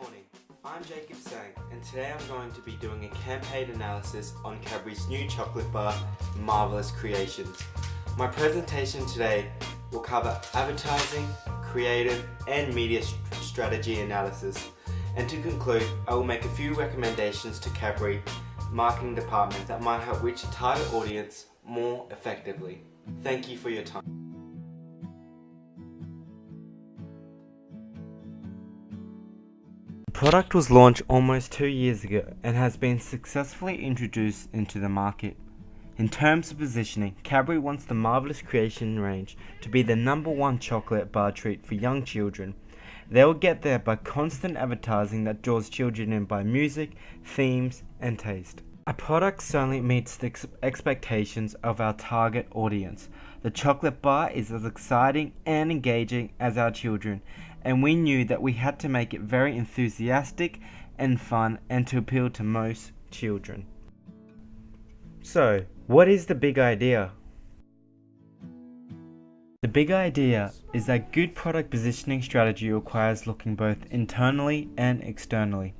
morning, I'm Jacob Sang, and today I'm going to be doing a campaign analysis on Cadbury's new chocolate bar, Marvellous Creations. My presentation today will cover advertising, creative and media strategy analysis, and to conclude, I will make a few recommendations to Cadbury marketing department that might help reach a target audience more effectively. Thank you for your time. The product was launched almost 2 years ago and has been successfully introduced into the market. In terms of positioning, Cadbury wants the Marvellous Creation range to be the #1 chocolate bar treat for young children. They will get there by constant advertising that draws children in by music, themes and taste. Our product certainly meets the expectations of our target audience. The chocolate bar is as exciting and engaging as our children, and we knew that we had to make it very enthusiastic and fun and to appeal to most children. So, what is the big idea? The big idea is that good product positioning strategy requires looking both internally and externally.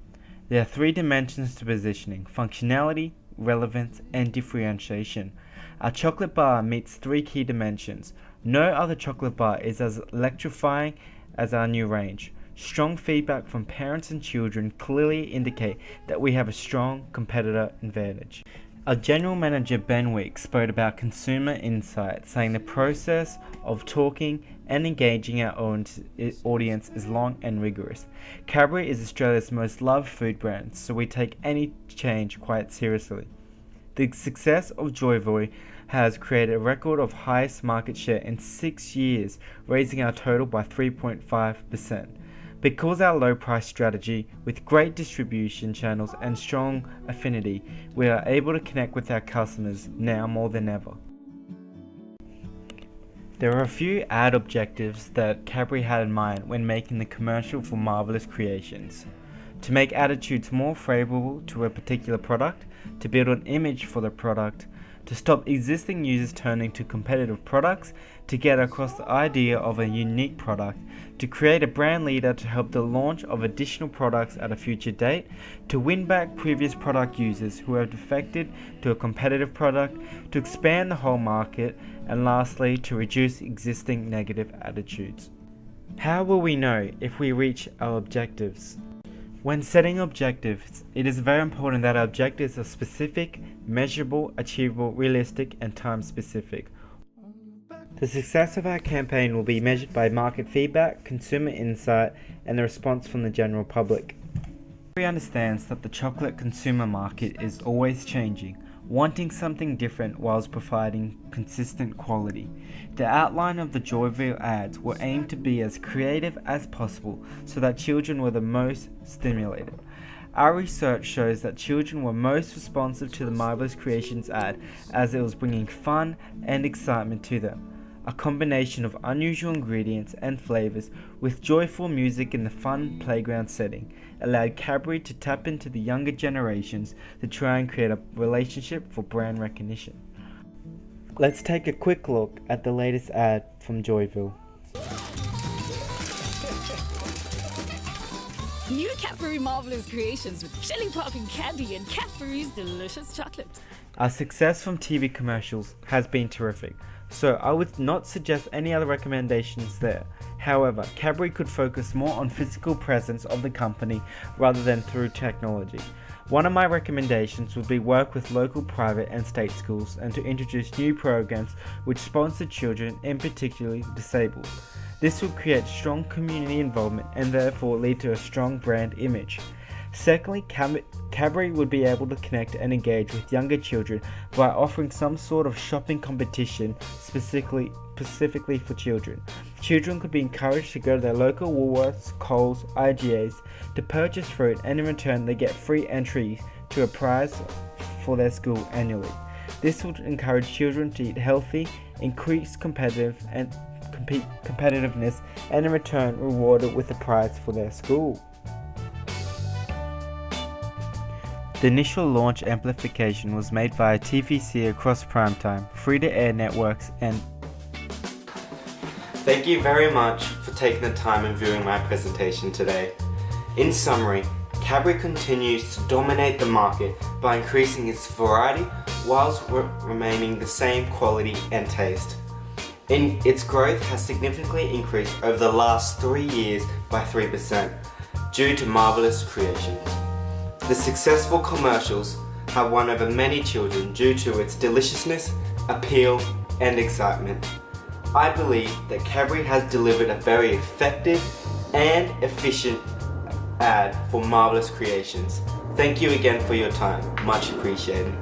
There are 3 dimensions to positioning: functionality, relevance, and differentiation. Our chocolate bar meets 3 key dimensions. No other chocolate bar is as electrifying as our new range. Strong feedback from parents and children clearly indicate that we have a strong competitor advantage. Our General Manager Ben Weeks spoke about consumer insight, saying the process of talking and engaging our audience is long and rigorous. Cadbury is Australia's most loved food brand, so we take any change quite seriously. The success of Joyvoy has created a record of highest market share in 6 years, raising our total by 3.5%. Because our low price strategy, with great distribution channels and strong affinity, we are able to connect with our customers now more than ever. There are a few ad objectives that Cadbury had in mind when making the commercial for Marvellous Creations. To make attitudes more favourable to a particular product, to build an image for the product, to stop existing users turning to competitive products, to get across the idea of a unique product, to create a brand leader to help the launch of additional products at a future date, to win back previous product users who have defected to a competitive product, to expand the whole market, and lastly, to reduce existing negative attitudes. How will we know if we reach our objectives? When setting objectives, it is very important that our objectives are specific, measurable, achievable, realistic, and time-specific. The success of our campaign will be measured by market feedback, consumer insight, and the response from the general public. Everybody understands that the chocolate consumer market is always changing, wanting something different whilst providing consistent quality. The outline of the Joyvoy ads were aimed to be as creative as possible so that children were the most stimulated. Our research shows that children were most responsive to the Marvellous Creations ad as it was bringing fun and excitement to them. A combination of unusual ingredients and flavours with joyful music in the fun playground setting allowed Cadbury to tap into the younger generations to try and create a relationship for brand recognition. Let's take a quick look at the latest ad from Joyville. New Cadbury Marvellous Creations with chili popping candy and Cadbury's delicious chocolate. Our success from TV commercials has been terrific, so I would not suggest any other recommendations there. However, Cadbury could focus more on physical presence of the company rather than through technology. One of my recommendations would be work with local private and state schools and to introduce new programs which sponsor children and particularly disabled. This will create strong community involvement and therefore lead to a strong brand image. Secondly, Cadbury would be able to connect and engage with younger children by offering some sort of shopping competition specifically for children. Children could be encouraged to go to their local Woolworths, Coles, IGAs to purchase fruit, and in return they get free entry to a prize for their school annually. This would encourage children to eat healthy, increase competitiveness, and in return rewarded with a prize for their school. The initial launch amplification was made via TVC across primetime, free-to-air networks and... Thank you very much for taking the time and viewing my presentation today. In summary, Cadbury continues to dominate the market by increasing its variety whilst remaining the same quality and taste. Its growth has significantly increased over the last 3 years by 3% due to Marvellous creations. The successful commercials have won over many children due to its deliciousness, appeal and excitement. I believe that Cadbury has delivered a very effective and efficient ad for Marvellous creations. Thank you again for your time, much appreciated.